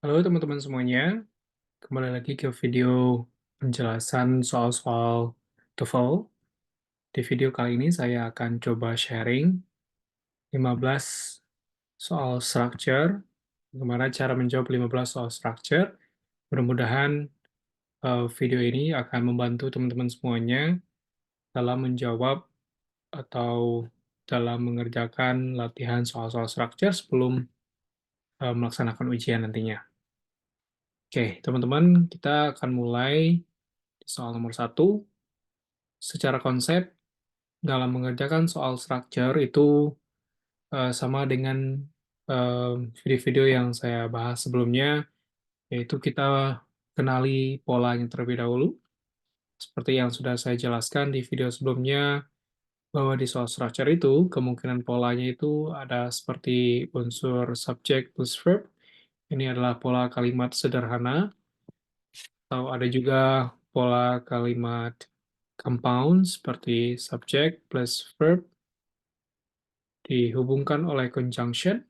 Halo teman-teman semuanya, kembali lagi ke video penjelasan soal-soal TOEFL. Di video kali ini saya akan coba sharing 15 soal structure, bagaimana cara menjawab 15 soal structure. Mudah-mudahan video ini akan membantu teman-teman semuanya dalam menjawab atau dalam mengerjakan latihan soal-soal structure sebelum melaksanakan ujian nantinya. Oke, teman-teman, kita akan mulai di soal nomor satu. Secara konsep, dalam mengerjakan soal structure itu sama dengan video-video yang saya bahas sebelumnya, yaitu kita kenali polanya terlebih dahulu. Seperti yang sudah saya jelaskan di video sebelumnya, bahwa di soal structure itu, kemungkinan polanya itu ada seperti unsur subject plus verb. Ini adalah pola kalimat sederhana, atau ada juga pola kalimat compound seperti subject plus verb dihubungkan oleh conjunction,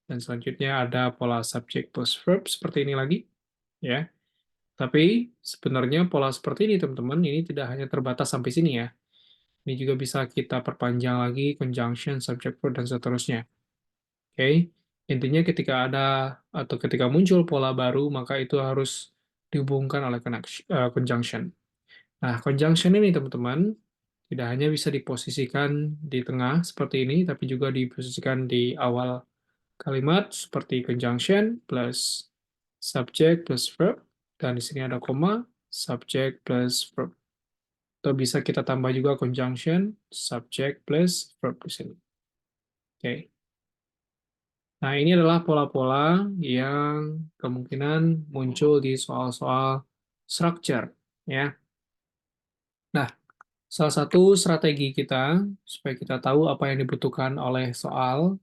dan selanjutnya ada pola subject plus verb seperti ini lagi, ya. Tapi sebenarnya pola seperti ini, teman-teman, ini tidak hanya terbatas sampai sini ya. Ini juga bisa kita perpanjang lagi conjunction, subject verb, dan seterusnya. Oke, intinya ketika ada atau ketika muncul pola baru, maka itu harus dihubungkan oleh conjunction. Nah, conjunction ini, teman-teman, tidak hanya bisa diposisikan di tengah seperti ini, tapi juga diposisikan di awal kalimat seperti conjunction plus subject plus verb, dan di sini ada koma, subject plus verb. Atau bisa kita tambah juga conjunction, subject plus verb di sini. Oke. Nah, ini adalah pola-pola yang kemungkinan muncul di soal-soal structure, ya. Nah, salah satu strategi kita supaya kita tahu apa yang dibutuhkan oleh soal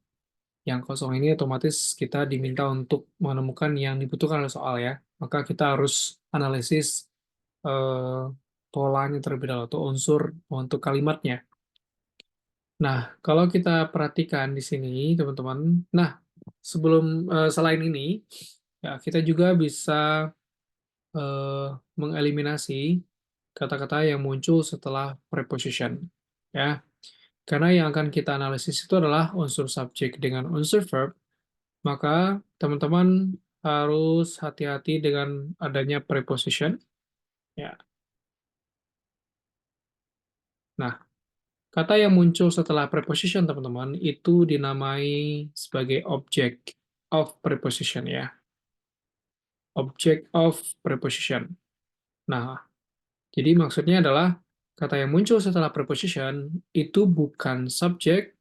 yang kosong ini, otomatis kita diminta untuk menemukan yang dibutuhkan oleh soal ya. Maka kita harus analisis eh, polanya terlebih dahulu atau unsur untuk kalimatnya. Nah, kalau kita perhatikan di sini, teman-teman. Nah, sebelum selain ini, ya kita juga bisa eh, mengeliminasi kata-kata yang muncul setelah preposition. Ya, karena yang akan kita analisis itu adalah unsur subjek dengan unsur verb. Maka teman-teman harus hati-hati dengan adanya preposition. Ya. Nah, kata yang muncul setelah preposition, teman-teman, itu dinamai sebagai object of preposition ya. Object of preposition. Nah, jadi maksudnya adalah kata yang muncul setelah preposition itu bukan subject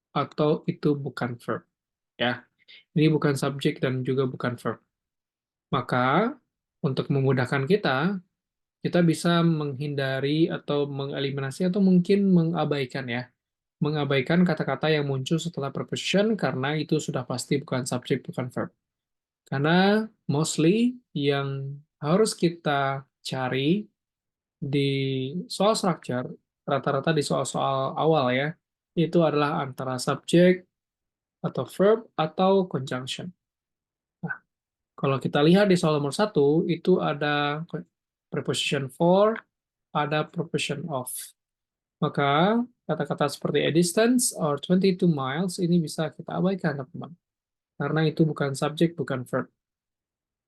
atau itu bukan verb. Ya, ini bukan subjek dan juga bukan verb. Maka untuk memudahkan kita, kita bisa menghindari atau mengeliminasi atau mungkin mengabaikan ya. Mengabaikan kata-kata yang muncul setelah preposition karena itu sudah pasti bukan subjek, bukan verb. Karena mostly yang harus kita cari di soal structure, rata-rata di soal-soal awal ya, itu adalah antara subjek atau verb atau conjunction. Nah, kalau kita lihat di soal nomor satu, itu ada preposition for, ada preposition of. Maka kata-kata seperti a distance or 22 miles ini bisa kita abaikan, teman-teman. Karena itu bukan subjek, bukan verb.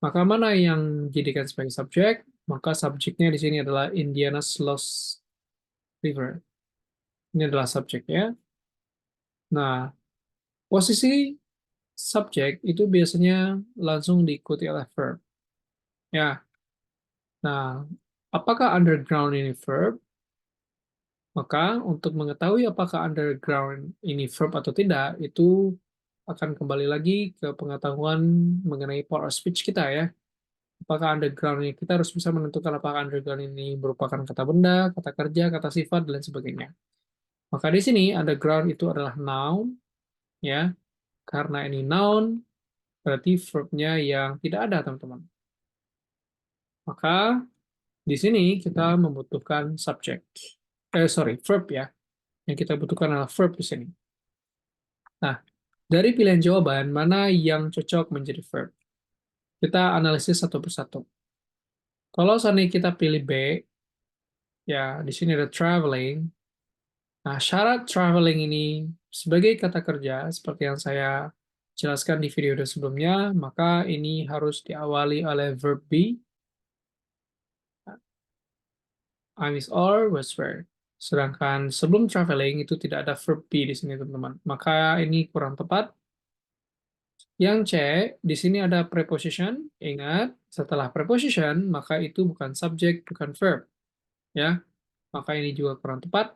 Maka mana yang dijadikan sebagai subjek? Maka subjeknya di sini adalah Indiana's Lost River. Ini adalah subjeknya. Nah, posisi subjek itu biasanya langsung diikuti oleh verb. Ya, nah, apakah underground ini verb? Maka untuk mengetahui apakah underground ini verb atau tidak, itu akan kembali lagi ke pengetahuan mengenai power of speech kita ya. Apakah underground ini, kita harus bisa menentukan apakah underground ini merupakan kata benda, kata kerja, kata sifat, dan sebagainya. Maka di sini underground itu adalah noun, ya. Karena ini noun, berarti verb-nya yang tidak ada, teman-teman. Maka di sini kita membutuhkan subjek. Verb ya. Yang kita butuhkan adalah verb di sini. Nah, dari pilihan jawaban, mana yang cocok menjadi verb? Kita analisis satu persatu. Kalau seandainya kita pilih B, ya di sini ada traveling. Nah, syarat traveling ini sebagai kata kerja, seperti yang saya jelaskan di video sebelumnya, maka ini harus diawali oleh verb be, I miss or was where. Sedangkan sebelum traveling itu tidak ada verb be di sini, teman-teman. Maka ini kurang tepat. Yang C, di sini ada preposition. Ingat, setelah preposition, maka itu bukan subject, bukan verb. Ya, maka ini juga kurang tepat.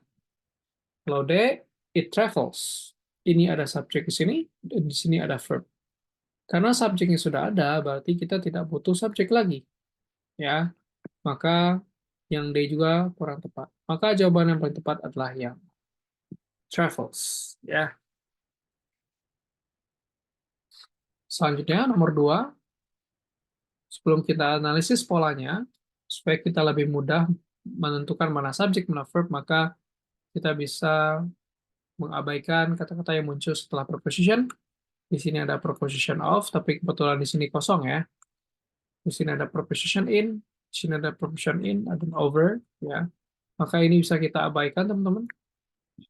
Kalau D, it travels. Ini ada subjek di sini, dan di sini ada verb. Karena subjeknya sudah ada, berarti kita tidak butuh subjek lagi. Ya, maka yang D juga kurang tepat. Maka jawaban yang paling tepat adalah yang travels. Ya. Selanjutnya, nomor 2, sebelum kita analisis polanya, supaya kita lebih mudah menentukan mana subjek, mana verb, maka kita bisa mengabaikan kata-kata yang muncul setelah preposition. Di sini ada preposition of, tapi kebetulan di sini kosong ya. Di sini ada preposition in, di sini ada preposition in, ada over, ya. Maka ini bisa kita abaikan, teman-teman.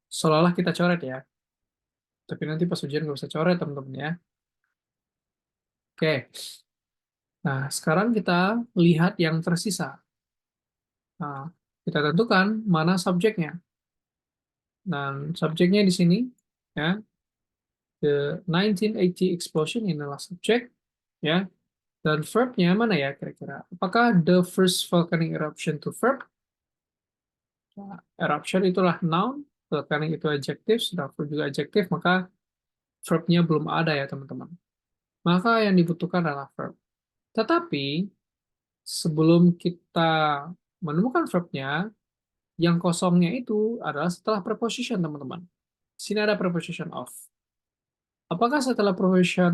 Seolah-olah kita coret ya. Tapi nanti pas ujian nggak usah coret, teman-teman ya. Oke. Nah, sekarang kita lihat yang tersisa. Nah, kita tentukan mana subjeknya. Dan subjeknya di sini, ya, the 1980 explosion ini adalah subjek, ya. Dan verbnya mana ya kira-kira? Apakah the first volcanic eruption to verb? Nah, eruption itulah noun, volcanic itu adjektif, sudah verb juga adjektif, maka verbnya belum ada ya teman-teman. Maka yang dibutuhkan adalah verb. Tetapi sebelum kita menemukan verbnya, yang kosongnya itu adalah setelah preposition teman-teman. Sini ada preposition of. Apakah setelah preposition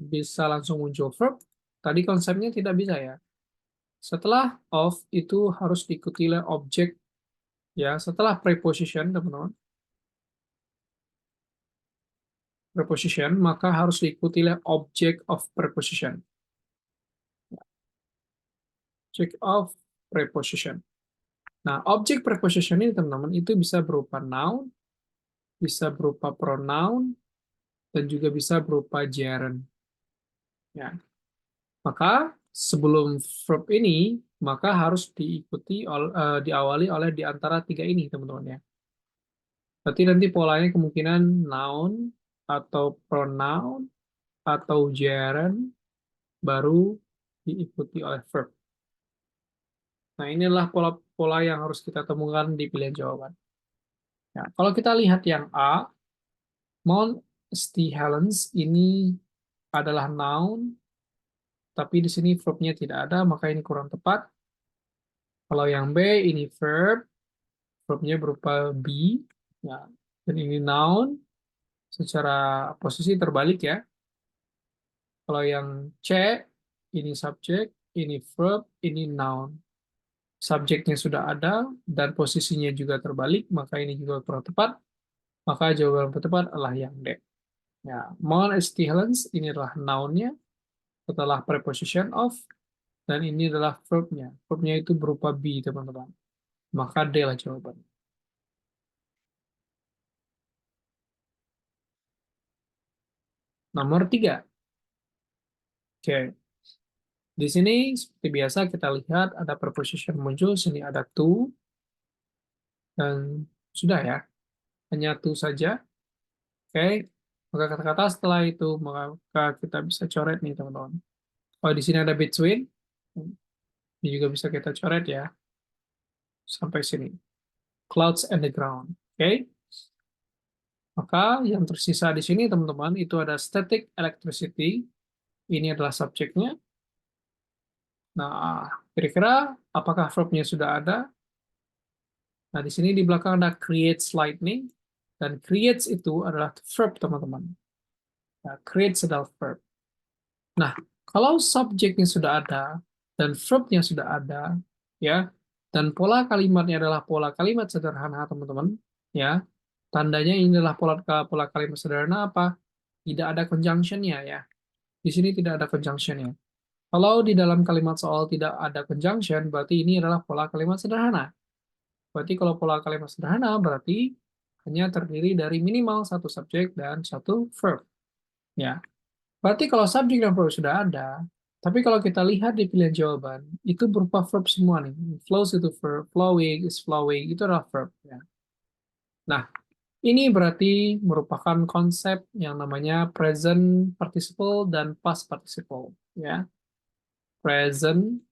bisa langsung muncul verb? Tadi konsepnya tidak bisa ya. Setelah of itu harus diikuti oleh objek ya. Setelah preposition teman-teman, preposition maka harus diikuti oleh object of preposition. Object of preposition. Nah, objek preposition ini teman-teman itu bisa berupa noun, bisa berupa pronoun, dan juga bisa berupa gerund. Ya. Maka sebelum verb ini, maka harus diawali oleh di antara tiga ini, teman-teman ya. Berarti nanti polanya kemungkinan noun atau pronoun atau gerund baru diikuti oleh verb. Nah, inilah pola-pola yang harus kita temukan di pilihan jawaban. Ya, kalau kita lihat yang A, Mount St. Helens ini adalah noun, tapi di sini verb-nya tidak ada, maka ini kurang tepat. Kalau yang B, ini verb, verb-nya berupa be, ya, dan ini noun, secara posisi terbalik ya. Kalau yang C, ini subjek, ini verb, ini noun. Subjeknya sudah ada, dan posisinya juga terbalik, maka ini juga kurang tepat. Maka jawaban yang tepat adalah yang D. Ya, Mount St. Helens ini adalah noun-nya, setelah preposition of, dan ini adalah verb-nya. Verb-nya itu berupa be, teman-teman. Maka D lah jawabannya. Nomor 3. Oke. Di sini, seperti biasa, kita lihat ada preposition muncul. Sini ada to. Dan sudah ya. Hanya to saja. Oke. Maka kata-kata setelah itu, maka kita bisa coret nih, teman-teman. Oh, di sini ada between. Ini juga bisa kita coret ya. Sampai sini. Clouds and the ground. Oke. Maka yang tersisa di sini, teman-teman, itu ada static electricity. Ini adalah subjeknya. Nah, kira-kira apakah verb-nya sudah ada? Nah, di sini di belakang ada creates lightning. Dan creates itu adalah verb, teman-teman. Nah, creates adalah verb. Nah, kalau subjeknya sudah ada, dan verb-nya sudah ada, ya, dan pola kalimatnya adalah pola kalimat sederhana, teman-teman, ya, tandanya ini adalah pola kalimat sederhana apa? Tidak ada conjunction-nya, ya. Di sini tidak ada conjunction-nya. Kalau di dalam kalimat soal tidak ada conjunction, berarti ini adalah pola kalimat sederhana. Berarti kalau pola kalimat sederhana, berarti hanya terdiri dari minimal satu subjek dan satu verb. Ya. Berarti kalau subjek dan verb sudah ada, tapi kalau kita lihat di pilihan jawaban, itu berupa verb semua nih. Flows itu verb, flowing is flowing, itu adalah verb. Ya. Nah, ini berarti merupakan konsep yang namanya present participle dan past participle. Ya. Present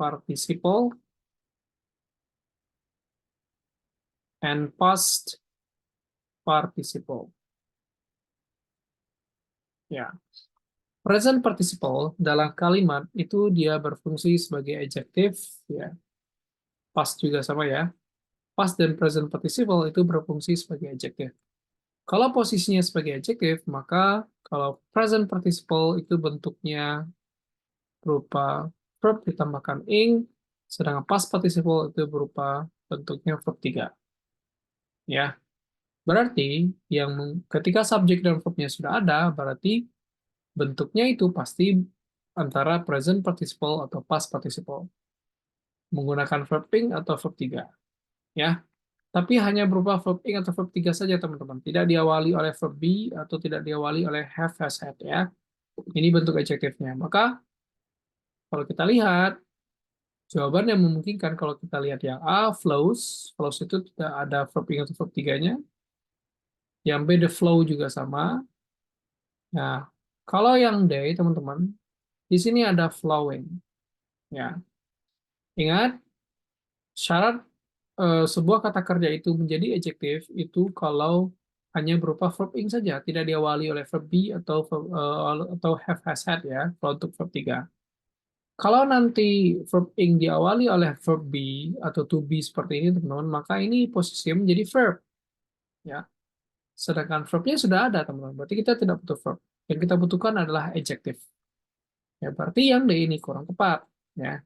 participle and past participle. Ya. Present participle dalam kalimat itu dia berfungsi sebagai adjektif, ya. Past juga sama ya. Past dan present participle itu berfungsi sebagai adjektif. Kalau posisinya sebagai adjektif, maka kalau present participle itu bentuknya berupa verb ditambahkan ing, sedangkan past participle itu berupa bentuknya verb 3. Ya. Berarti yang ketika subjek dan verbnya sudah ada, berarti bentuknya itu pasti antara present participle atau past participle menggunakan verb ing atau verb 3, ya. Tapi hanya berupa verb ing atau verb 3 saja, teman-teman. Tidak diawali oleh verb be atau tidak diawali oleh have, has, had, ya. Ini bentuk adjektifnya. Maka kalau kita lihat jawaban yang memungkinkan, kalau kita lihat yang A, flows. Flows itu tidak ada verb ing atau verb 3-nya. Yang B, the flow juga sama. Nah, kalau yang D, teman-teman, di sini ada flowing. Ya, ingat syarat sebuah kata kerja itu menjadi adjektif itu kalau hanya berupa verb ing saja, tidak diawali oleh verb be atau have, has, had, ya, kalau untuk verb 3. Kalau nanti verb ing diawali oleh verb be atau to be seperti ini, teman-teman, maka ini posisinya menjadi verb, ya. Sedangkan verbnya sudah ada, teman-teman. Berarti kita tidak butuh verb. Yang kita butuhkan adalah adjektif. Ya, berarti yang D ini kurang tepat, ya.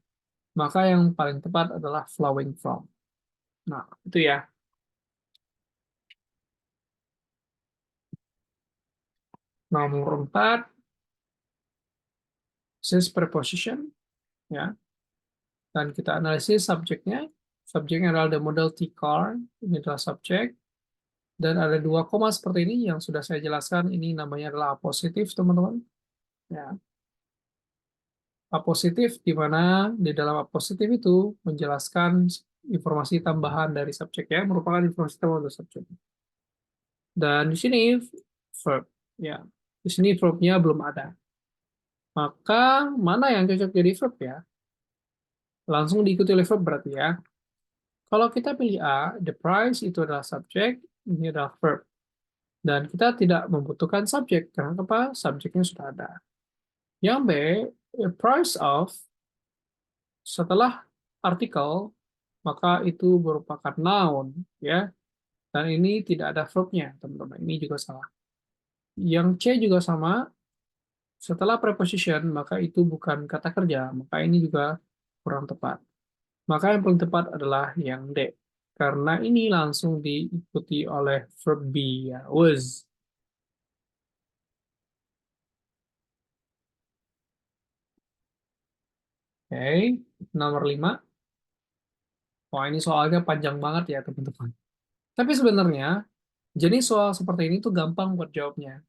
Maka yang paling tepat adalah flowing from. Nah, itu ya. Nomor 4, since preposition, ya. Dan kita analisis subjeknya. Subjeknya adalah the model T car, ini adalah subjek. Dan ada dua koma seperti ini yang sudah saya jelaskan, ini namanya adalah apositif, teman-teman. Ya. Apositif di mana di dalam apositif itu menjelaskan informasi tambahan dari subjek, ya, merupakan informasi tambahan dari subjek. Dan di sini verb, ya. Di sini verbnya belum ada. Maka mana yang cocok jadi verb, ya? Langsung diikuti oleh verb berarti, ya. Kalau kita pilih A, the price itu adalah subjek, ini adalah verb. Dan kita tidak membutuhkan subjek, karena apa? Subjeknya sudah ada. Yang B, the price of, setelah artikel, maka itu merupakan noun, ya. Dan ini tidak ada verbnya, teman-teman. Ini juga salah. Yang C juga sama, setelah preposition, maka itu bukan kata kerja, maka ini juga kurang tepat. Maka yang paling tepat adalah yang D. Karena ini langsung diikuti oleh verb be, ya, was. Oke, nomor 5. Wah, ini soalnya panjang banget ya, teman-teman. Tapi sebenarnya, jenis soal seperti ini tuh gampang buat jawabnya.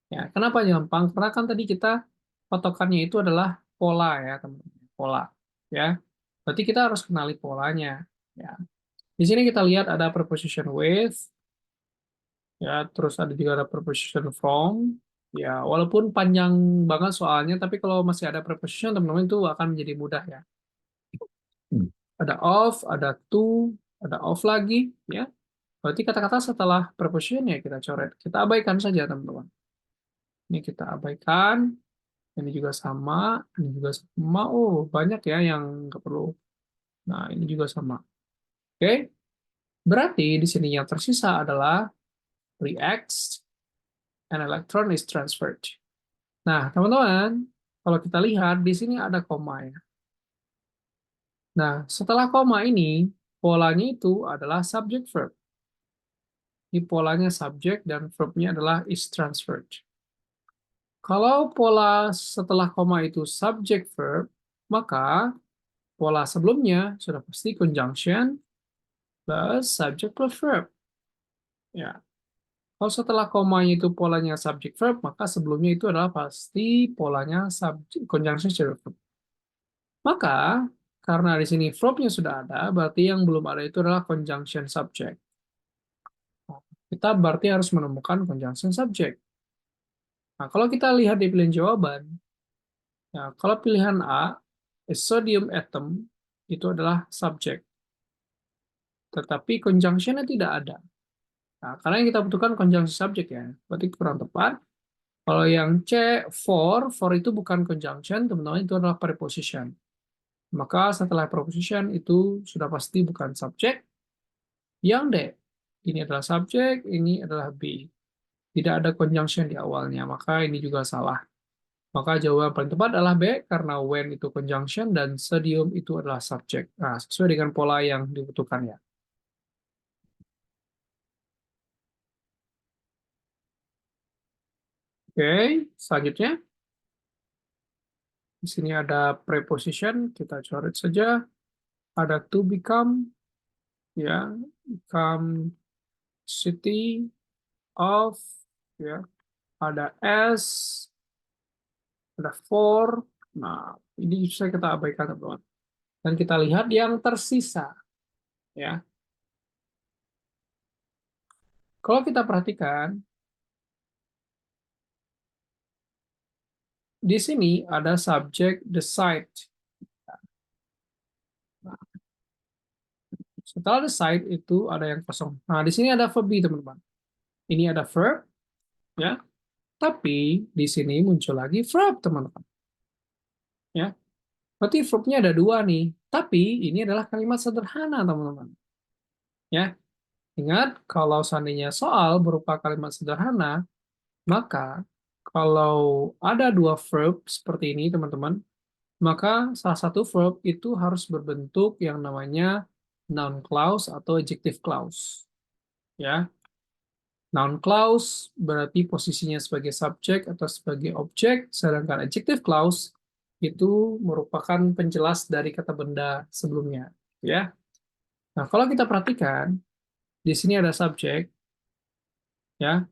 Ya, kenapa gampang? Karena kan tadi kita patokannya itu adalah pola, ya, teman-teman. Pola. Ya. Berarti kita harus kenali polanya. Ya. Di sini kita lihat ada preposition with, ya, terus ada juga ada preposition from. Ya, walaupun panjang banget soalnya, tapi kalau masih ada preposition, teman-teman, itu akan menjadi mudah, ya. Ada of, ada to, ada of lagi, ya. Berarti kata-kata setelah preposition ya kita coret. Kita abaikan saja, teman-teman. Ini kita abaikan. Ini juga sama. Ini juga sama. Oh, banyak ya yang nggak perlu. Nah, ini juga sama. Oke. Berarti di sini yang tersisa adalah reacts and electron is transferred. Nah, teman-teman, kalau kita lihat di sini ada koma, ya. Nah, setelah koma ini, polanya itu adalah subject verb. Ini polanya subjek dan verbnya adalah is transferred. Kalau pola setelah koma itu subject verb, maka pola sebelumnya sudah pasti conjunction plus subject plus verb. Ya. Kalau setelah komanya itu polanya subject verb, maka sebelumnya itu adalah pasti polanya subject conjunction subject verb. Maka karena di sini verbnya sudah ada, berarti yang belum ada itu adalah conjunction subject. Kita berarti harus menemukan conjunction subject. Nah, kalau kita lihat di pilihan jawaban, ya, kalau pilihan A, a sodium atom, itu adalah subject. Tetapi conjunction-nya tidak ada. Nah, karena yang kita butuhkan conjunction subject ya, berarti kurang tepat. Kalau yang C, for itu bukan conjunction, teman-teman, itu adalah preposition. Maka setelah preposition itu sudah pasti bukan subject. Yang D, ini adalah subject, ini adalah B. Tidak ada conjunction di awalnya, maka ini juga salah. Maka jawaban paling tepat adalah B, karena when itu conjunction dan sodium itu adalah subject. Nah, sesuai dengan pola yang dibutuhkan ya. Oke, selanjutnya. Di sini ada preposition, kita coret saja. Ada to become, ya, become city of, ya. Ada as, ada for. Nah, ini bisa kita abaikan, teman-teman. Dan kita lihat yang tersisa, ya. Kalau kita perhatikan, di sini ada subject decide. Nah, setelah decide itu ada yang kosong. Nah, di sini ada verb, teman-teman. Ini ada verb, ya. Tapi di sini muncul lagi verb, teman-teman. Ya, berarti verbnya ada dua nih. Tapi ini adalah kalimat sederhana, teman-teman. Ya, ingat kalau seandainya soal berupa kalimat sederhana, maka kalau ada dua verb seperti ini, teman-teman, maka salah satu verb itu harus berbentuk yang namanya noun clause atau adjective clause. Ya, noun clause berarti posisinya sebagai subjek atau sebagai objek, sedangkan adjective clause itu merupakan penjelas dari kata benda sebelumnya. Ya. Nah, kalau kita perhatikan, di sini ada subjek, ya,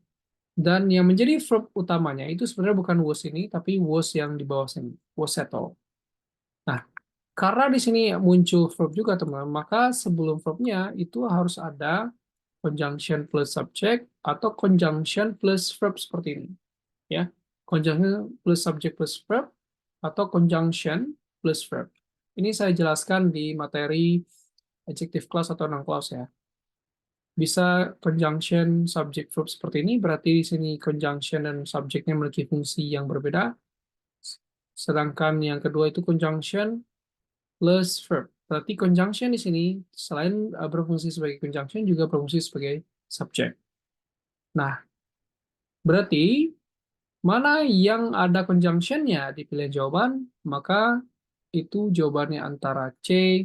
dan yang menjadi verb utamanya itu sebenarnya bukan was ini, tapi was yang di bawah sini, was settle. Nah, karena di sini muncul verb juga, teman-teman, maka sebelum verbnya itu harus ada conjunction plus subject atau conjunction plus verb seperti ini. Ya, conjunction plus subject plus verb atau conjunction plus verb. Ini saya jelaskan di materi adjective clause atau noun clause ya. Bisa conjunction subject verb seperti ini, berarti di sini conjunction dan subjeknya memiliki fungsi yang berbeda. Sedangkan yang kedua itu conjunction plus verb. Berarti conjunction di sini selain berfungsi sebagai conjunction juga berfungsi sebagai subjek. Nah, berarti mana yang ada conjunction-nya di pilihan jawaban, maka itu jawabannya antara C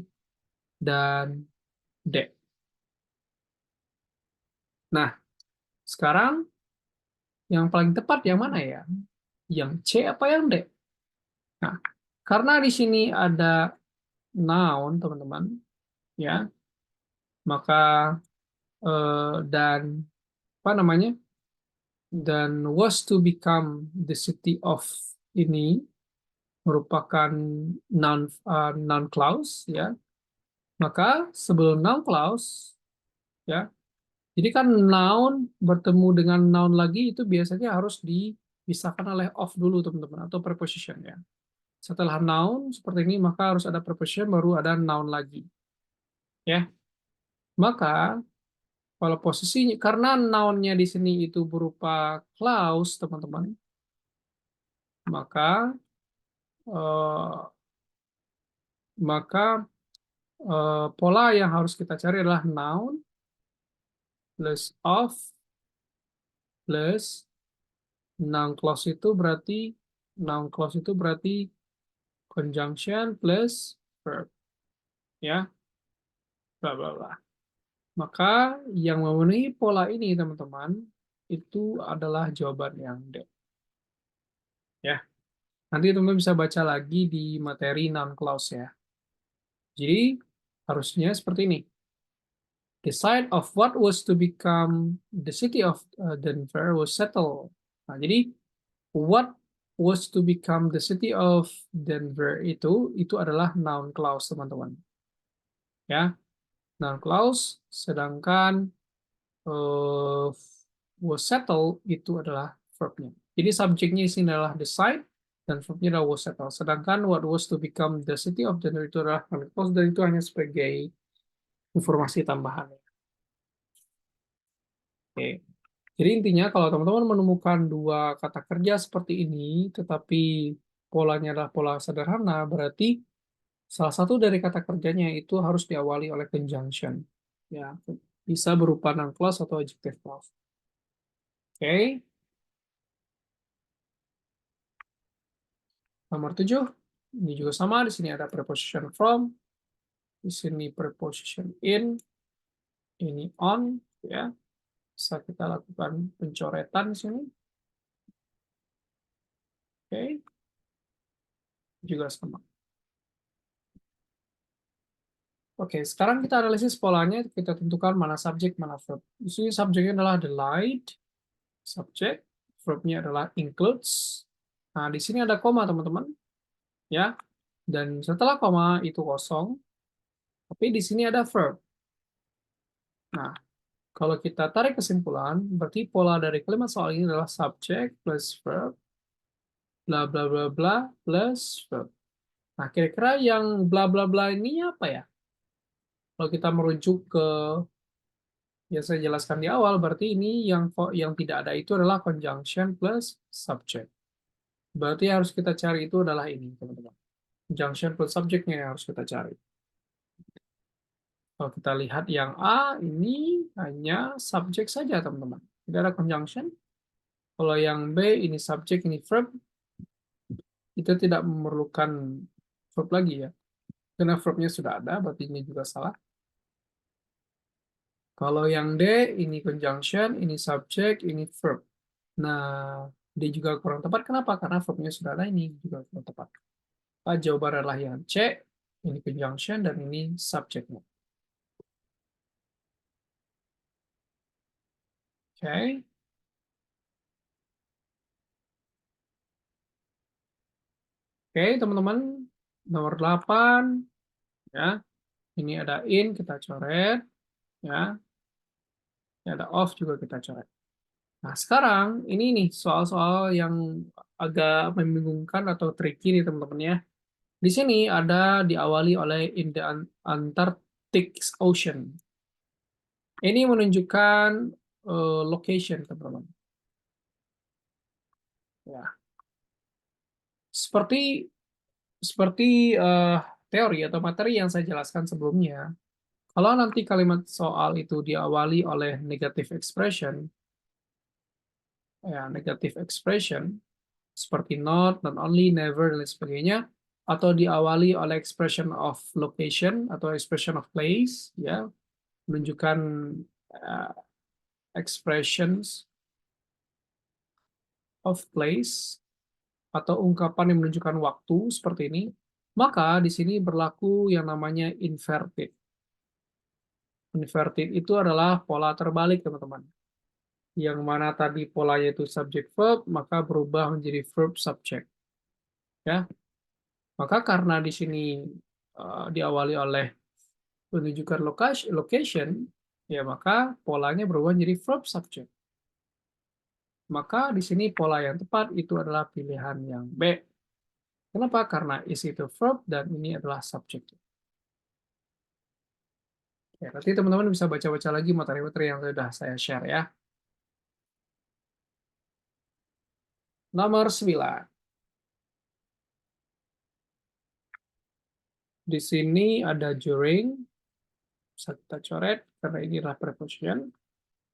dan D. Nah, sekarang yang paling tepat yang mana ya? Yang C apa yang D? Nah, karena di sini ada noun, teman-teman, ya, maka dan apa namanya? Dan was to become the city of ini merupakan noun clause, ya. Maka sebelum noun clause, ya, jadi kan noun bertemu dengan noun lagi itu biasanya harus dipisahkan oleh of dulu, teman-teman, atau preposition ya. Setelah noun seperti ini maka harus ada preposition baru ada noun lagi. Ya. Maka kalau posisinya karena nounnya di sini itu berupa clause, teman-teman, maka eh, pola yang harus kita cari adalah noun plus of plus noun clause itu berarti conjunction plus verb, ya, bla bla bla. Maka yang memenuhi pola ini, teman-teman, itu adalah jawaban yang D. ya. Nanti teman-teman bisa baca lagi di materi noun clause ya. Jadi harusnya seperti ini. The site of what was to become the city of Denver was settled. Nah, jadi what was to become the city of Denver itu adalah noun clause, teman-teman. Ya, noun clause, sedangkan uh, was settled itu adalah verb-nya. Jadi subjeknya di sini adalah the site dan verb-nya adalah was settled. Sedangkan what was to become the city of Denver itu adalah noun clause dan itu hanya sebagai informasi tambahan. Oke. Jadi intinya kalau teman-teman menemukan dua kata kerja seperti ini, tetapi polanya adalah pola sederhana, berarti salah satu dari kata kerjanya itu harus diawali oleh conjunction. Ya, bisa berupa noun clause atau adjective clause. Oke. Nomor 7, ini juga sama, di sini ada preposition from, di sini preposition in, ini on, ya. Bisa kita lakukan pencoretan di sini. Oke. Juga sama. Oke, sekarang kita analisis polanya, kita tentukan mana subjek, mana verb. Di sini subjeknya adalah the light, subjek, verbnya adalah includes. Nah, di sini ada koma, teman-teman. Ya, dan setelah koma itu kosong, tapi di sini ada verb. Nah, kalau kita tarik kesimpulan, berarti pola dari kalimat soal ini adalah subjek plus verb, bla bla bla bla plus verb. Nah, kira-kira yang bla bla bla ini apa ya? Kalau kita merujuk ke yang saya jelaskan di awal, berarti ini yang tidak ada itu adalah conjunction plus subject. Berarti harus kita cari itu adalah ini, teman-teman. Conjunction plus subject-nya yang harus kita cari. Kalau kita lihat yang A, ini hanya subjek saja, teman-teman. Tidak ada conjunction. Kalau yang B, ini subjek, ini verb. Itu tidak memerlukan verb lagi ya. Karena verbnya sudah ada, berarti ini juga salah. Kalau yang D, ini conjunction, ini subjek, ini verb. Nah, D juga kurang tepat. Kenapa? Karena verbnya sudah ada, ini juga kurang tepat. Jawaban adalah yang C, ini conjunction, dan ini subjeknya. Oke. Oke, teman-teman. Nomor 8, ya. Ini ada in, kita coret. Ya. Ini ada off juga kita coret. Nah, sekarang ini nih soal-soal yang agak membingungkan atau tricky nih, teman-teman ya. Di sini ada diawali oleh in the Antarctic Ocean. Ini menunjukkan location, teman-teman. Ya. Seperti teori atau materi yang saya jelaskan sebelumnya, kalau nanti kalimat soal itu diawali oleh negative expression, ya negative expression seperti not only, never dan lain sebagainya, atau diawali oleh expression of location atau expression of place, ya menunjukkan uh, expressions of place atau ungkapan yang menunjukkan waktu seperti ini, maka di sini berlaku yang namanya inverted. Inverted itu adalah pola terbalik, teman-teman. Yang mana tadi polanya itu subject verb, maka berubah menjadi verb subject. Ya. Maka karena di sini diawali oleh penunjukan location, ya maka polanya berubah menjadi verb subject. Maka di sini pola yang tepat itu adalah pilihan yang B. Kenapa? Karena is itu verb dan ini adalah subject. Ya, nanti teman-teman bisa baca-baca lagi materi-materi yang sudah saya share ya. Nomor 9. Di sini ada during, bisa kita coret karena ini adalah preposition.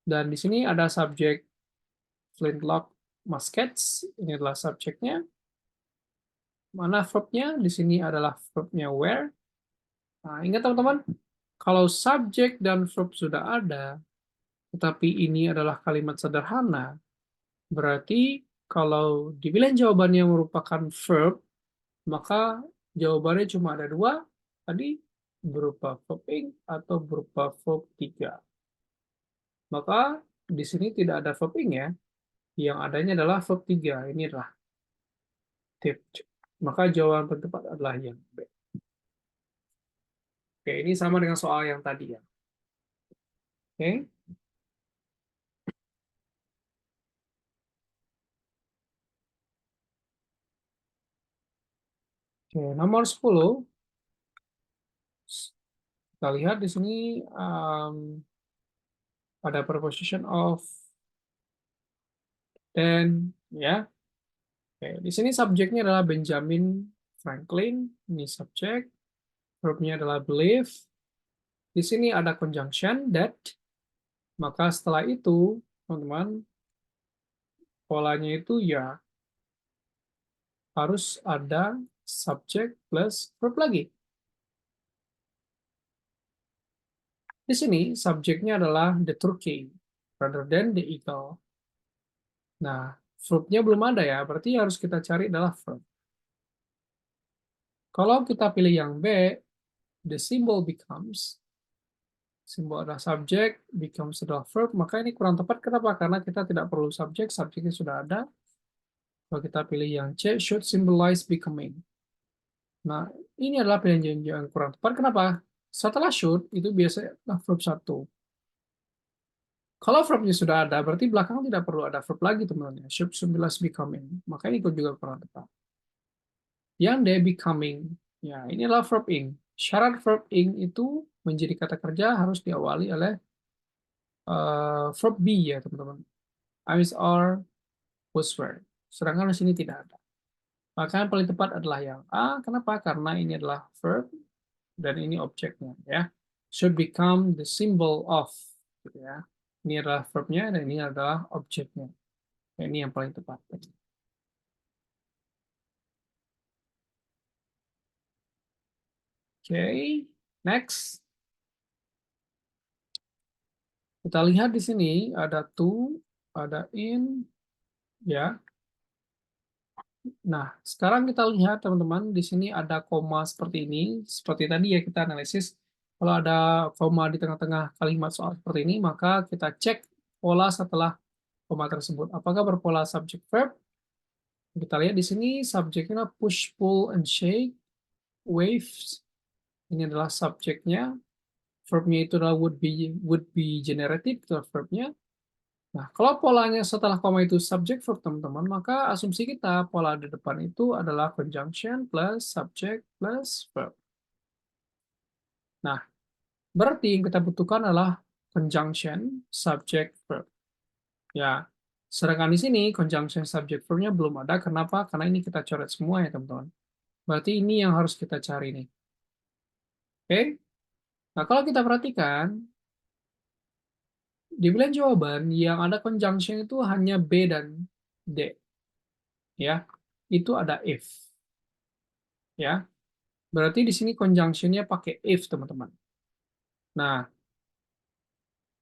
Dan di sini ada subjek flintlock muskets, ini adalah subjeknya. Mana verbnya? Di sini adalah verbnya where. Nah, ingat teman-teman, kalau subjek dan verb sudah ada, tetapi ini adalah kalimat sederhana, berarti Kalau dibilang jawabannya merupakan verb, maka jawabannya cuma ada dua, tadi berupa verb ing atau berupa verb 3. Maka di sini tidak ada verb ing ya, yang adanya adalah verb 3. Ini adalah tip. Maka jawaban paling tepat adalah yang B. Oke, ini sama dengan soal yang tadi ya. Oke. Oke, nomor 10. Kita lihat di sini pada preposition of then ya. Oke, di sini subjeknya adalah Benjamin Franklin, ini subjek. Verbnya adalah believe. Di sini ada conjunction that. Maka setelah itu, teman-teman, polanya itu ya harus ada subjek plus verb lagi. Di sini subjeknya adalah the turkey rather than the eagle. Nah, verbnya belum ada ya, berarti harus kita cari adalah verb. Kalau kita pilih yang B, the symbol becomes, simbol adalah subjek, becomes adalah verb, maka ini kurang tepat. Kenapa? Karena kita tidak perlu subjek, subjeknya sudah ada. Kalau kita pilih yang C, should symbolize becoming. Nah, ini adalah pilihan yang kurang tepat. Kenapa? Setelah should, itu biasanya verb 1. Kalau verbnya sudah ada, berarti belakang tidak perlu ada verb lagi, teman-teman. Should symbolize becoming. Maka ini juga kurang tepat. Yang D, becoming. Ya, ini adalah verb ing. Syarat verb ing itu menjadi kata kerja harus diawali oleh verb be ya, teman-teman. Is or was were. Sedangkan di sini tidak ada. Maka yang paling tepat adalah yang A. Kenapa? Karena ini adalah verb dan ini objeknya ya. Should become the symbol of gitu ya. Ini adalah verbnya dan ini adalah objeknya. Ini yang paling tepat. Oke, next. Kita lihat di sini ada to, ada in, ya. Nah, sekarang kita lihat teman-teman di sini ada koma seperti ini. Seperti tadi ya kita analisis. Kalau ada koma di tengah-tengah kalimat soal seperti ini, maka kita cek pola setelah koma tersebut. Apakah berpola subject verb? Kita lihat di sini subjeknya push, pull, and shake, waves. Ini adalah subjeknya. Verbnya itu adalah would be generative, itu verbnya. Nah, kalau polanya setelah koma itu subject verb, teman-teman, maka asumsi kita pola di depan itu adalah conjunction plus subject plus verb. Nah, berarti yang kita butuhkan adalah conjunction subject verb. Ya, sedangkan di sini conjunction subject verb-nya belum ada. Kenapa? Karena ini kita coret semua ya, teman-teman. Berarti ini yang harus kita cari nih. Oke? Nah, kalau kita perhatikan, di bilang jawaban yang ada conjunction itu hanya B dan D. Ya, itu ada if. Ya, berarti di sini conjunction-nya pakai if, teman-teman. Nah,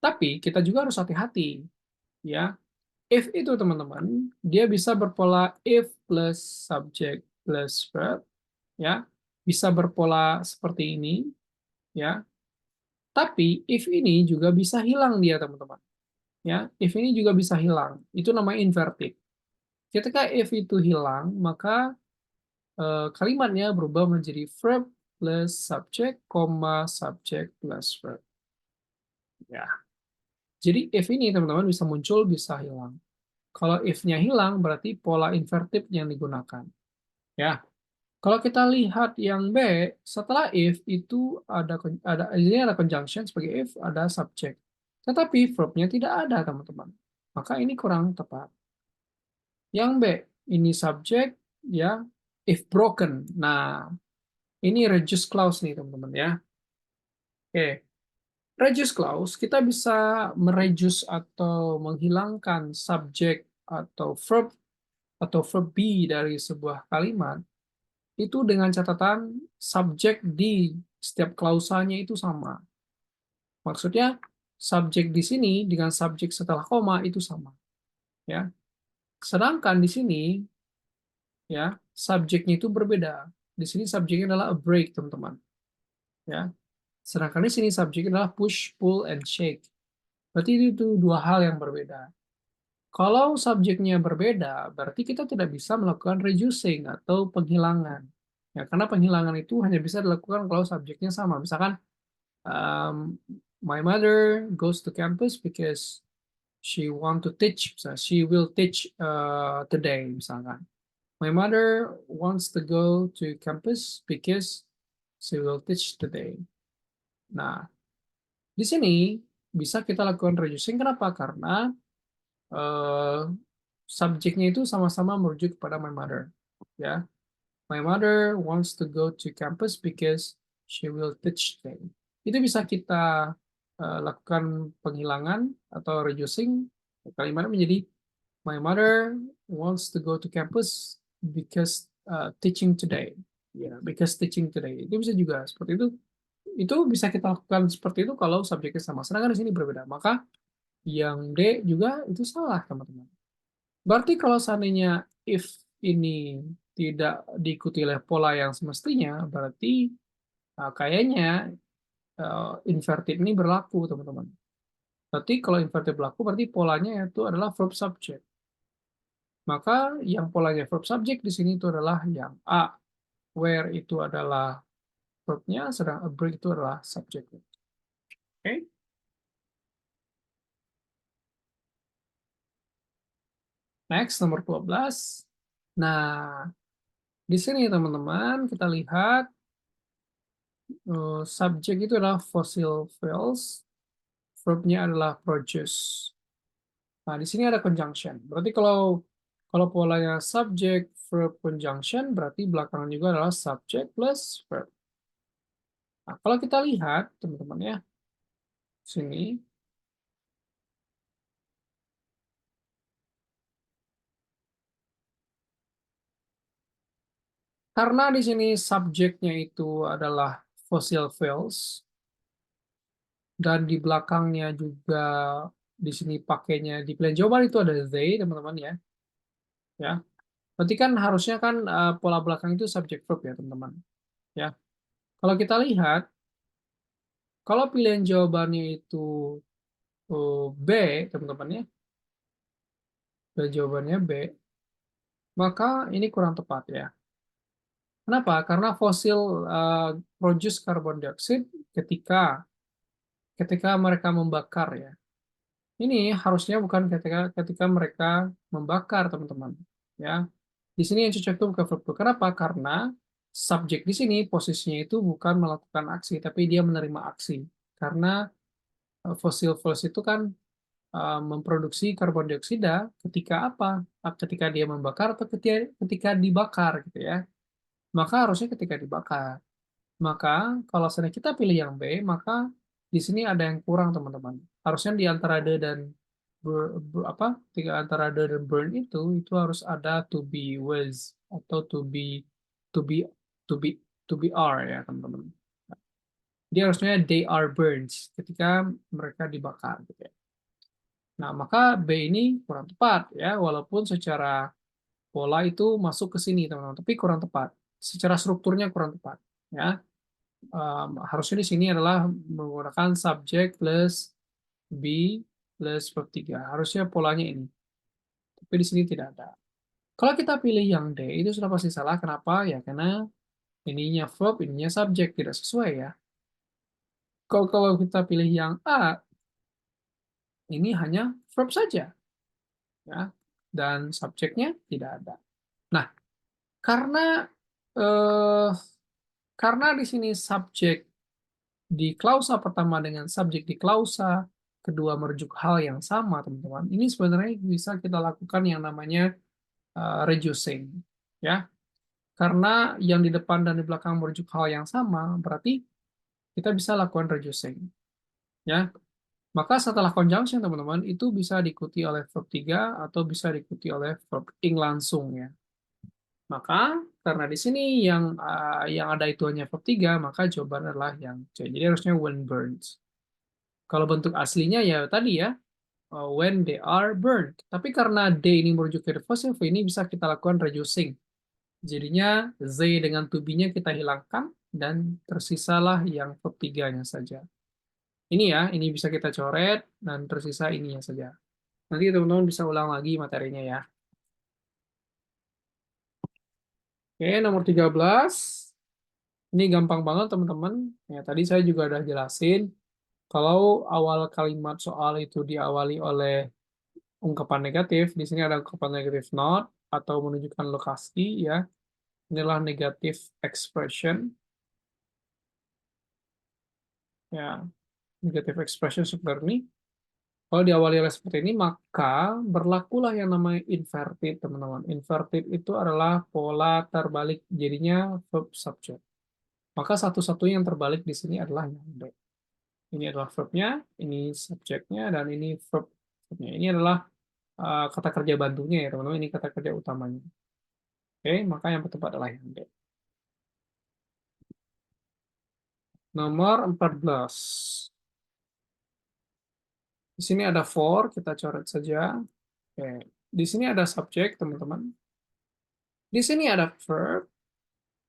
tapi kita juga harus hati-hati. Ya, if itu, teman-teman, dia bisa berpola if plus subject plus verb. Ya, bisa berpola seperti ini. Ya, tapi if ini juga bisa hilang dia, teman-teman. Ya, if ini juga bisa hilang. Itu namanya inverted. Ketika if itu hilang, maka kalimatnya berubah menjadi verb plus subject, subject plus verb. Ya. Jadi if ini teman-teman bisa muncul, bisa hilang. Kalau if-nya hilang, berarti pola inverted yang digunakan. Ya. Kalau kita lihat yang B, setelah if itu ini ada conjunction sebagai if, ada subject. Tetapi verb-nya tidak ada, teman-teman. Maka ini kurang tepat. Yang B, ini subject, ya, if broken. Nah, ini reduce clause nih, teman-teman ya. Oke. Reduce clause, kita bisa mereduce atau menghilangkan subjek atau verb be dari sebuah kalimat itu dengan catatan subjek di setiap klausanya itu sama. Maksudnya subjek di sini dengan subjek setelah koma itu sama. Ya. Sedangkan di sini ya, subjeknya itu berbeda. Di sini subjeknya adalah a break, teman-teman. Ya. Sedangkan di sini subjeknya adalah push, pull, and shake. Berarti itu dua hal yang berbeda. Kalau subjeknya berbeda, berarti kita tidak bisa melakukan reducing atau penghilangan. Ya, karena penghilangan itu hanya bisa dilakukan kalau subjeknya sama. Misalkan, um, my mother goes to campus because she want to teach. Misalnya, she will teach today, misalkan. My mother wants to go to campus because she will teach today. Nah, di sini bisa kita lakukan reducing. Kenapa? Karena eh, subjeknya itu sama-sama merujuk kepada my mother. Ya, my mother wants to go to campus because she will teach today. Itu bisa kita lakukan penghilangan atau reducing. Kalimatnya menjadi my mother wants to go to campus because teaching today. Ya, because teaching today. Itu bisa juga seperti itu. Itu bisa kita lakukan seperti itu kalau subjeknya sama. Sedangkan di sini berbeda. Maka yang D juga itu salah, teman-teman. Berarti kalau seandainya if ini tidak diikuti oleh pola yang semestinya, berarti kayaknya inverted ini berlaku, teman-teman. Berarti kalau inverted berlaku, berarti polanya itu adalah verb subject. Maka yang polanya verb subject di sini itu adalah yang A, where itu adalah verbnya, sedang a break itu adalah subjeknya. Oke? Next, nomor 12. Nah, di sini teman-teman kita lihat subjek itu adalah fossil fuels, verbnya adalah produce. Nah, di sini ada conjunction. Berarti kalau kalau polanya subject verb conjunction, berarti belakangan juga adalah subject plus verb. Nah, kalau kita lihat, teman-teman ya, sini, karena di sini subjeknya itu adalah fossil fuels, dan di belakangnya juga di sini pakainya di pilihan jawaban itu ada they, teman-teman ya. Ya. Berarti kan harusnya kan pola belakang itu subject verb ya, teman-teman. Ya. Kalau kita lihat, kalau pilihan jawabannya itu B, teman-teman ya, dan jawabannya B, maka ini kurang tepat ya. Kenapa? Karena fosil produce carbon dioxide ketika ketika mereka membakar ya. Ini harusnya bukan ketika ketika mereka membakar, teman-teman. Ya. Di sini yang cocok itu bukan verb to. Kenapa? Karena subjek di sini posisinya itu bukan melakukan aksi, tapi dia menerima aksi. Karena fosil fuels itu kan memproduksi karbon dioksida ketika apa? Ketika dia membakar atau ketika dibakar gitu ya. Maka harusnya ketika dibakar. Maka kalau seandainya kita pilih yang B, maka di sini ada yang kurang, teman-teman. Harusnya di antara the dan apa? Tiga antara the dan burn itu harus ada to be was atau to be to be to be are ya, teman-teman. Dia harusnya they are burns ketika mereka dibakar gitu ya. Nah, maka B ini kurang tepat ya, walaupun secara pola itu masuk ke sini, teman-teman, tapi kurang tepat. Secara strukturnya kurang tepat ya. Harusnya di sini adalah menggunakan subject plus be plus verb 3. Harusnya polanya ini. Tapi di sini tidak ada. Kalau kita pilih yang D, itu sudah pasti salah. Kenapa? Ya, karena ininya verb, ininya subject. Tidak sesuai ya. Kalau kita pilih yang A, ini hanya verb saja. Ya. Dan subjeknya tidak ada. Nah, karena eh, karena di sini subjek di klausa pertama dengan subjek di klausa kedua merujuk hal yang sama, teman-teman. Ini sebenarnya bisa kita lakukan yang namanya reducing, ya. Karena yang di depan dan di belakang merujuk hal yang sama, berarti kita bisa lakukan reducing, ya. Maka setelah conjunction, teman-teman, itu bisa diikuti oleh verb 3 atau bisa diikuti oleh verb ing langsung, ya. Maka karena di sini yang ada itu hanya verb 3, maka jawaban adalah yang C. Jadi harusnya when burns. Kalau bentuk aslinya ya tadi ya, when they are burned. Tapi karena D ini merujuk ke the possessive, ini bisa kita lakukan reducing. Jadinya Z dengan to be-nya kita hilangkan, dan tersisalah yang verb 3-nya saja. Ini ya, ini bisa kita coret, dan tersisa ininya saja. Nanti teman-teman bisa ulang lagi materinya ya. Oke, nomor 13. Ini gampang banget teman-teman. Ya, tadi saya juga udah jelasin, kalau awal kalimat soal itu diawali oleh ungkapan negatif, di sini ada ungkapan negatif not, atau menunjukkan lokasi ya. Inilah negative expression. Ya, negative expression seperti ini. Kalau diawali oleh seperti ini, maka berlakulah yang namanya inverted, teman-teman. Inverted itu adalah pola terbalik, jadinya verb subject. Maka satu-satunya yang terbalik di sini adalah yang D. Ini adalah verb-nya, ini subjeknya, dan ini verb-nya. Ini adalah kata kerja bantunya ya, teman-teman. Ini kata kerja utamanya. Oke, maka yang tepat adalah yang D. Nomor 14. Di sini ada for, kita coret saja. Oke. Di sini ada subjek, teman-teman. Di sini ada verb,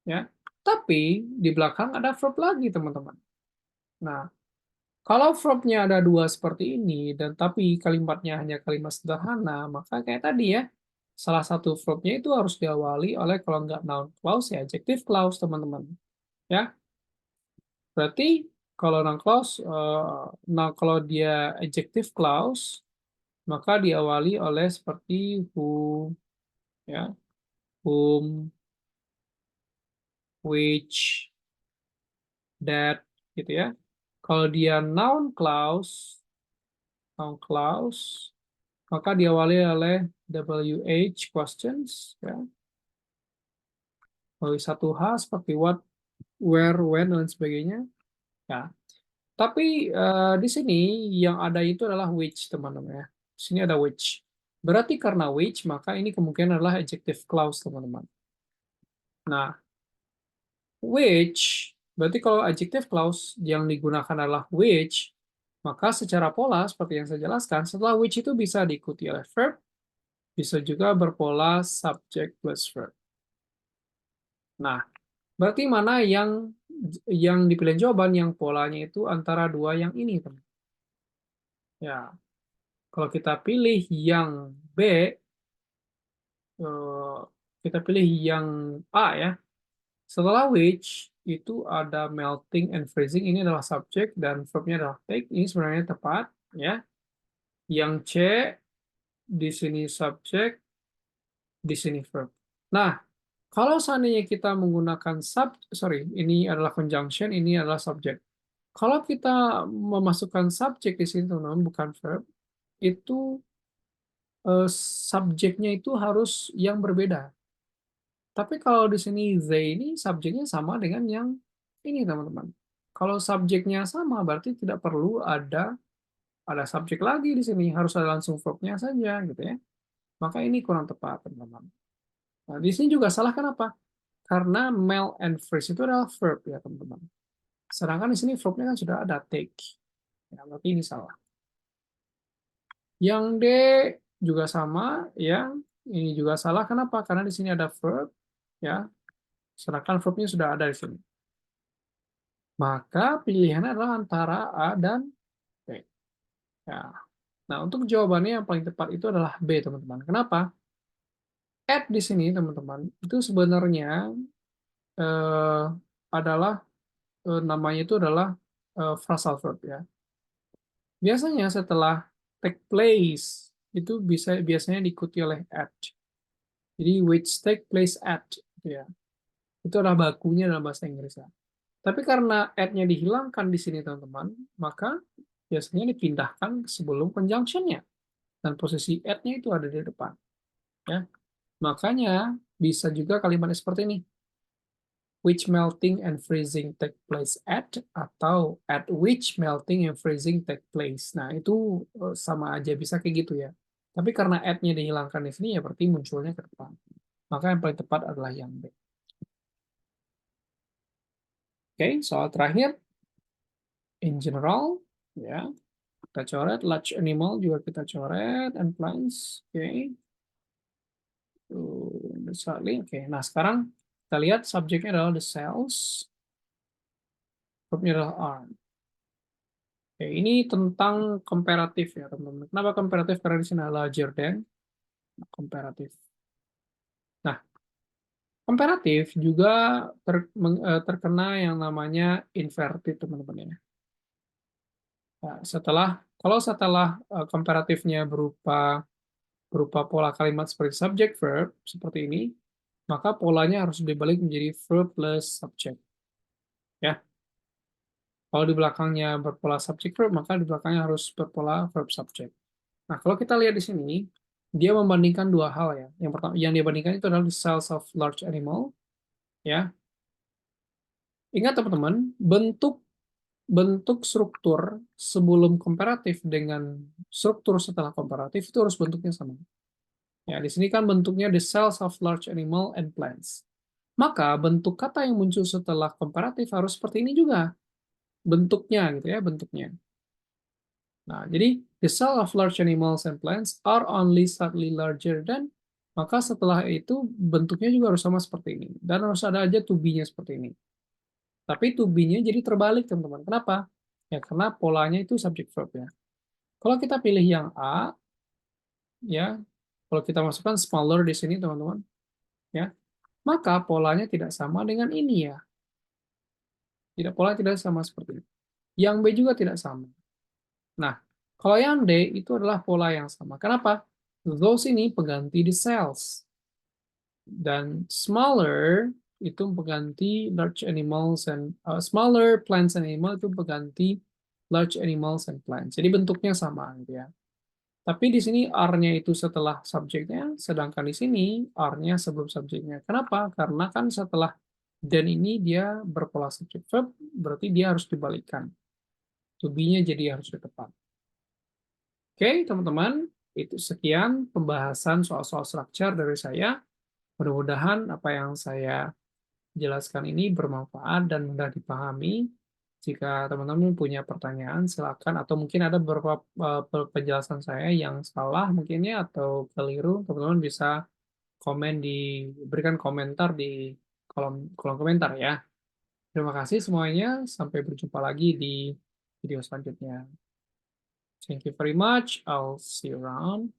ya. Tapi di belakang ada verb lagi, teman-teman. Nah, kalau verb-nya ada dua seperti ini, dan tapi kalimatnya hanya kalimat sederhana, maka kayak tadi ya, salah satu verb-nya itu harus diawali oleh kalau nggak noun clause, ya adjective clause, teman-teman. Ya, berarti kalau noun clause, nah kalau dia adjective clause, maka diawali oleh seperti who, ya, whom, which, that, gitu ya. Kalau dia noun clause, maka diawali oleh WH questions, ya. Oleh satu H seperti what, where, when, dan sebagainya. Ya. Tapi di sini yang ada itu adalah which, teman-teman ya. Di sini ada which. Berarti karena which, maka ini kemungkinan adalah adjective clause, teman-teman. Nah, which, berarti kalau adjective clause yang digunakan adalah which, maka secara pola, seperti yang saya jelaskan, setelah which itu bisa diikuti oleh verb, bisa juga berpola subject plus verb. Nah, berarti mana yang dipilih jawaban yang polanya itu antara dua yang ini, teman. Ya, kalau kita pilih yang B, kita pilih yang A ya. Setelah which itu ada melting and freezing, ini adalah subjek dan verbnya adalah take. Ini sebenarnya tepat ya. Yang C di sini subjek, di sini verb. Nah, kalau seandainya kita menggunakan ini adalah conjunction, ini adalah subjek. Kalau kita memasukkan subjek di sini, teman-teman, bukan verb, itu subjeknya itu harus yang berbeda. Tapi kalau di sini they ini subjeknya sama dengan yang ini, teman-teman. Kalau subjeknya sama, berarti tidak perlu ada subjek lagi di sini, harus ada langsung verb-nya saja, gitu ya. Maka ini kurang tepat, teman-teman. Nah, di sini juga salah kenapa? Karena melt and freeze itu adalah verb ya, teman-teman. Sedangkan di sini verb-nya kan sudah ada take. Ya, berarti ini salah. Yang D juga sama, ya. Ini juga salah. Kenapa? Karena di sini ada verb, ya. Sedangkan verbnya sudah ada di sini. Maka pilihannya adalah antara A dan B. Ya. Nah, untuk jawabannya yang paling tepat itu adalah B, teman-teman. Kenapa? At di sini, teman-teman, itu sebenarnya eh, adalah namanya itu adalah phrasal verb ya. Biasanya setelah take place itu biasanya diikuti oleh at. Jadi which take place at, gitu ya. Itu adalah bakunya dalam bahasa Inggris ya. Tapi karena at-nya dihilangkan di sini, teman-teman, maka biasanya dipindahkan sebelum conjunction-nya. Dan posisi at-nya itu ada di depan. Ya. Makanya bisa juga kalimatnya seperti ini. Which melting and freezing take place at, atau at which melting and freezing take place. Nah, itu sama aja, bisa kayak gitu ya. Tapi karena at-nya dihilangkan di sini, ya berarti munculnya ke depan. Maka yang paling tepat adalah yang B. Oke, soal terakhir. In general, ya. kita coret, large animal juga kita coret, and plants, oke. Oke, nah sekarang kita lihat subjeknya adalah the cells, verbnya adalah are. Oke, ini tentang komparatif ya teman-teman. Kenapa komparatif? Karena di sini adalah larger than, komparatif. Nah, komparatif juga terkena yang namanya inverted teman-teman ya. Nah, kalau setelah komparatifnya berupa pola kalimat seperti subject verb seperti ini, maka polanya harus dibalik menjadi verb plus subject. Ya, kalau di belakangnya berpola subject verb, maka di belakangnya harus berpola verb subject. Nah, kalau kita lihat di sini, dia membandingkan dua hal ya. Yang pertama, yang dia bandingkan itu adalah the cells of large animal. Ya, ingat teman-teman, bentuk struktur sebelum komparatif dengan struktur setelah komparatif itu harus bentuknya sama. Ya, di sini kan bentuknya the cells of large animal and plants. Maka bentuk kata yang muncul setelah komparatif harus seperti ini juga. Bentuknya gitu ya, bentuknya. Nah, jadi the cell of large animals and plants are only slightly larger than, maka setelah itu bentuknya juga harus sama seperti ini. Dan harus ada aja to be-nya seperti ini. Tapi to be-nya jadi terbalik, teman-teman. Kenapa? Ya, karena polanya itu subject verb ya. Kalau kita pilih yang A, ya, kalau kita masukkan smaller di sini, teman-teman, ya, maka polanya tidak sama dengan ini ya. Pola tidak sama seperti ini. Yang B juga tidak sama. Nah, kalau yang D itu adalah pola yang sama. Kenapa? Those ini pengganti the cells. Dan smaller itu pengganti large animals and smaller plants and animal itu pengganti large animals and plants. Jadi bentuknya sama gitu ya. Tapi di sini R-nya itu setelah subjeknya, sedangkan di sini R-nya sebelum subjeknya. Kenapa? Karena kan setelah dan ini dia berpola subject verb, berarti dia harus dibalikkan. To be-nya jadi harus di depan. Oke, teman-teman, itu sekian pembahasan soal-soal structure dari saya. Mudah-mudahan apa yang saya jelaskan ini bermanfaat dan mudah dipahami. Jika teman-teman punya pertanyaan, silakan. Atau mungkin ada beberapa penjelasan saya yang salah mungkinnya atau keliru, teman-teman bisa berikan komentar di kolom komentar ya. Terima kasih semuanya. Sampai berjumpa lagi di video selanjutnya. Thank you very much. I'll see you around.